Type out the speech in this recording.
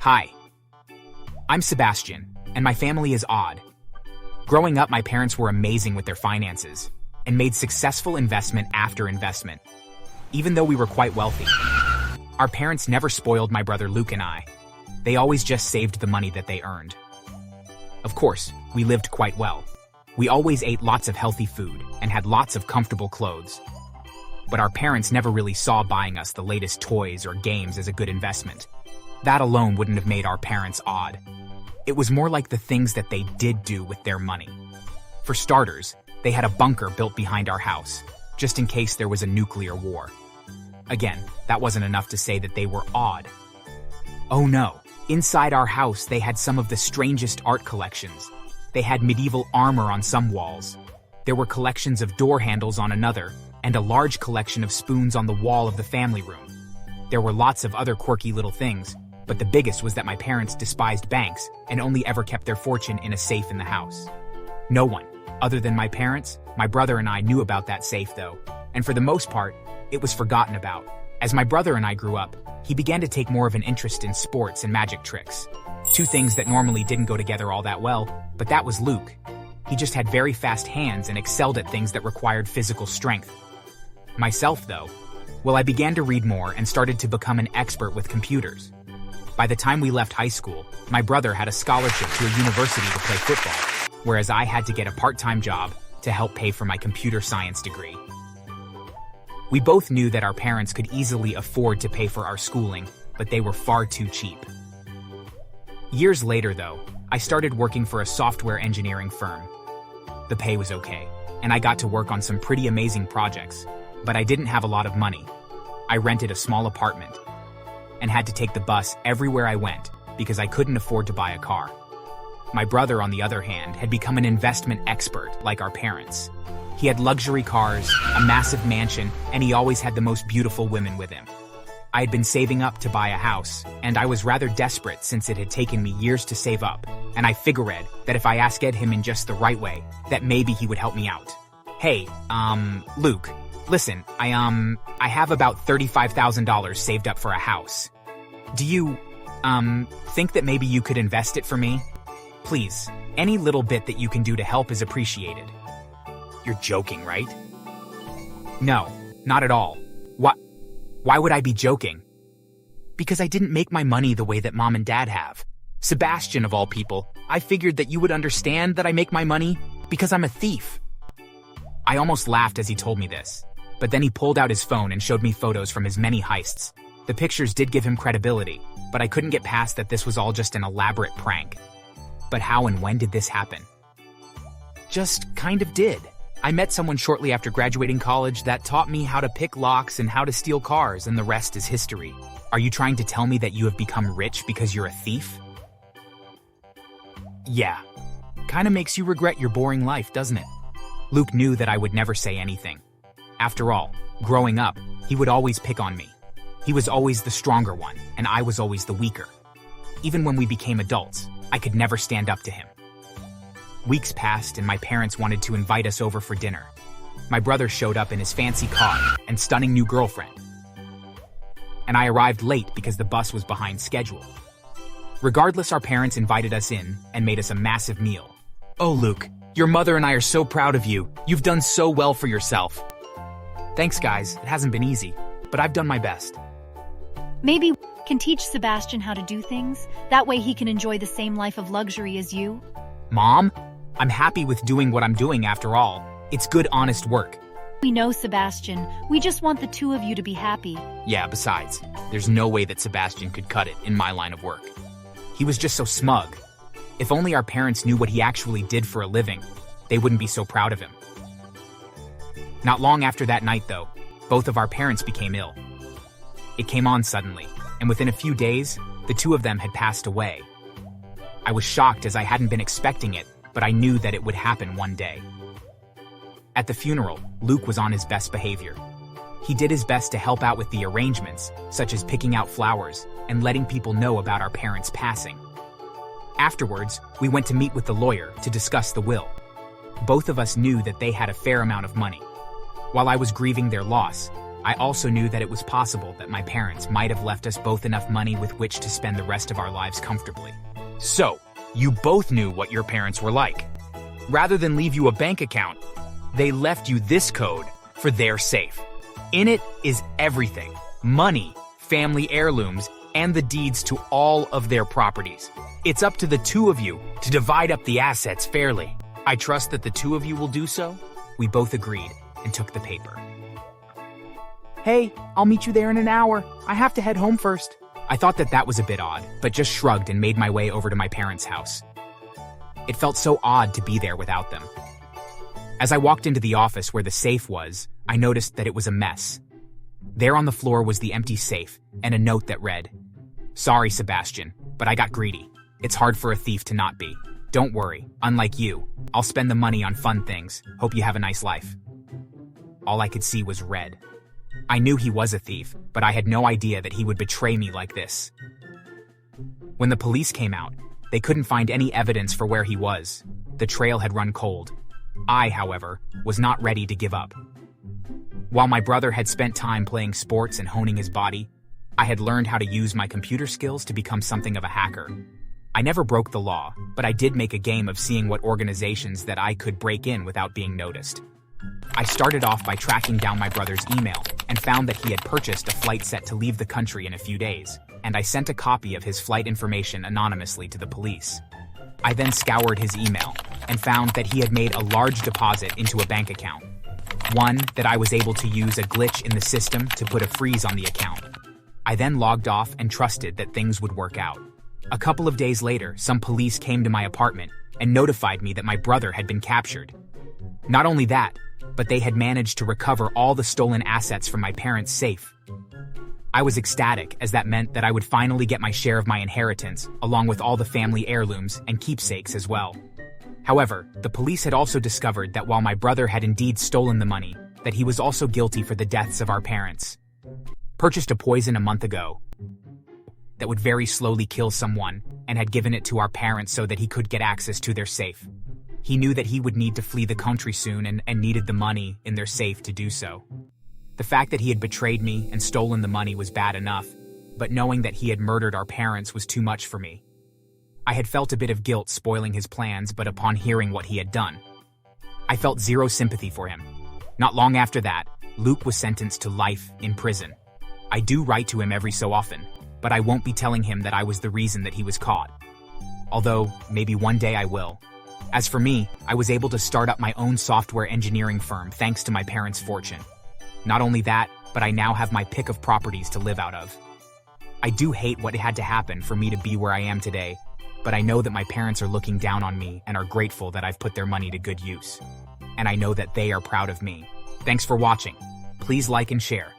Hi, I'm Sebastian, and my family is odd. Growing up, my parents were amazing with their finances and made successful investment after investment. Even though we were quite wealthy, our parents never spoiled my brother Luke and I. They always just saved the money that they earned. Of course, we lived quite well. We always ate lots of healthy food and had lots of comfortable clothes. But our parents never really saw buying us the latest toys or games as a good investment. That alone wouldn't have made our parents odd. It was more like the things that they did do with their money. For starters, they had a bunker built behind our house, just in case there was a nuclear war. Again, that wasn't enough to say that they were odd. Oh no, inside our house they had some of the strangest art collections. They had medieval armor on some walls. There were collections of door handles on another, and a large collection of spoons on the wall of the family room. There were lots of other quirky little things, but the biggest was that my parents despised banks and only ever kept their fortune in a safe in the house. No one, other than my parents, my brother and I knew about that safe though, and for the most part, it was forgotten about. As my brother and I grew up, he began to take more of an interest in sports and magic tricks. Two things that normally didn't go together all that well, but that was Luke. He just had very fast hands and excelled at things that required physical strength. Myself though, well, I began to read more and started to become an expert with computers. By the time we left high school, my brother had a scholarship to a university to play football, whereas I had to get a part-time job to help pay for my computer science degree. We both knew that our parents could easily afford to pay for our schooling, but they were far too cheap. Years later, though, I started working for a software engineering firm. The pay was okay, and I got to work on some pretty amazing projects, but I didn't have a lot of money. I rented a small apartment and had to take the bus everywhere I went because I couldn't afford to buy a car. My brother, on the other hand, had become an investment expert like our parents. He had luxury cars, a massive mansion, and he always had the most beautiful women with him. I had been saving up to buy a house, and I was rather desperate since it had taken me years to save up, and I figured that if I asked him in just the right way, that maybe he would help me out. Hey, Luke, listen, I have about $35,000 saved up for a house. Do you, think that maybe you could invest it for me? Please, any little bit that you can do to help is appreciated. You're joking, right? No, not at all. Why would I be joking? Because I didn't make my money the way that Mom and Dad have. Sebastian, of all people, I figured that you would understand that I make my money because I'm a thief. I almost laughed as he told me this, but then he pulled out his phone and showed me photos from his many heists. The pictures did give him credibility, but I couldn't get past that this was all just an elaborate prank. But how and when did this happen? Just kind of did. I met someone shortly after graduating college that taught me how to pick locks and how to steal cars, and the rest is history. Are you trying to tell me that you have become rich because you're a thief? Yeah. Kinda makes you regret your boring life, doesn't it? Luke knew that I would never say anything. After all, growing up, he would always pick on me. He was always the stronger one, and I was always the weaker. Even when we became adults, I could never stand up to him. Weeks passed and my parents wanted to invite us over for dinner. My brother showed up in his fancy car and stunning new girlfriend. And I arrived late because the bus was behind schedule. Regardless, our parents invited us in and made us a massive meal. Oh, Luke, your mother and I are so proud of you. You've done so well for yourself. Thanks, guys. It hasn't been easy, but I've done my best. Maybe we can teach Sebastian how to do things. That way he can enjoy the same life of luxury as you. Mom, I'm happy with doing what I'm doing after all. It's good, honest work. We know, Sebastian. We just want the two of you to be happy. Yeah, besides, there's no way that Sebastian could cut it in my line of work. He was just so smug. If only our parents knew what he actually did for a living, they wouldn't be so proud of him. Not long after that night, though, both of our parents became ill. It came on suddenly, and within a few days, the two of them had passed away. I was shocked as I hadn't been expecting it, but I knew that it would happen one day. At the funeral, Luke was on his best behavior. He did his best to help out with the arrangements, such as picking out flowers and letting people know about our parents' passing. Afterwards, we went to meet with the lawyer to discuss the will. Both of us knew that they had a fair amount of money. While I was grieving their loss, I also knew that it was possible that my parents might have left us both enough money with which to spend the rest of our lives comfortably. So, you both knew what your parents were like. Rather than leave you a bank account, they left you this code for their safe. In it is everything: money, family heirlooms, and the deeds to all of their properties. It's up to the two of you to divide up the assets fairly. I trust that the two of you will do so. We both agreed and took the paper. Hey, I'll meet you there in an hour. I have to head home first. I thought that was a bit odd, but just shrugged and made my way over to my parents' house. It felt so odd to be there without them. As I walked into the office where the safe was, I noticed that it was a mess. There on the floor was the empty safe and a note that read, "Sorry, Sebastian, but I got greedy. It's hard for a thief to not be. Don't worry, unlike you, I'll spend the money on fun things. Hope you have a nice life." All I could see was red. I knew he was a thief, but I had no idea that he would betray me like this. When the police came out, they couldn't find any evidence for where he was. The trail had run cold. I, however, was not ready to give up. While my brother had spent time playing sports and honing his body, I had learned how to use my computer skills to become something of a hacker. I never broke the law, but I did make a game of seeing what organizations that I could break in without being noticed. I started off by tracking down my brother's email and found that he had purchased a flight set to leave the country in a few days, and I sent a copy of his flight information anonymously to the police. I then scoured his email and found that he had made a large deposit into a bank account. One that I was able to use a glitch in the system to put a freeze on the account. I then logged off and trusted that things would work out. A couple of days later, some police came to my apartment and notified me that my brother had been captured. Not only that, but they had managed to recover all the stolen assets from my parents' safe. I was ecstatic, as that meant that I would finally get my share of my inheritance, along with all the family heirlooms and keepsakes as well. However, the police had also discovered that while my brother had indeed stolen the money, that he was also guilty for the deaths of our parents. Purchased a poison a month ago that would very slowly kill someone, and had given it to our parents so that he could get access to their safe. He knew that he would need to flee the country soon and needed the money in their safe to do so. The fact that he had betrayed me and stolen the money was bad enough, but knowing that he had murdered our parents was too much for me. I had felt a bit of guilt spoiling his plans, but upon hearing what he had done, I felt zero sympathy for him. Not long after that, Luke was sentenced to life in prison. I do write to him every so often, but I won't be telling him that I was the reason that he was caught. Although, maybe one day I will. As for me, I was able to start up my own software engineering firm thanks to my parents' fortune. Not only that, but I now have my pick of properties to live out of. I do hate what had to happen for me to be where I am today, but I know that my parents are looking down on me and are grateful that I've put their money to good use. And I know that they are proud of me. Thanks for watching. Please like and share.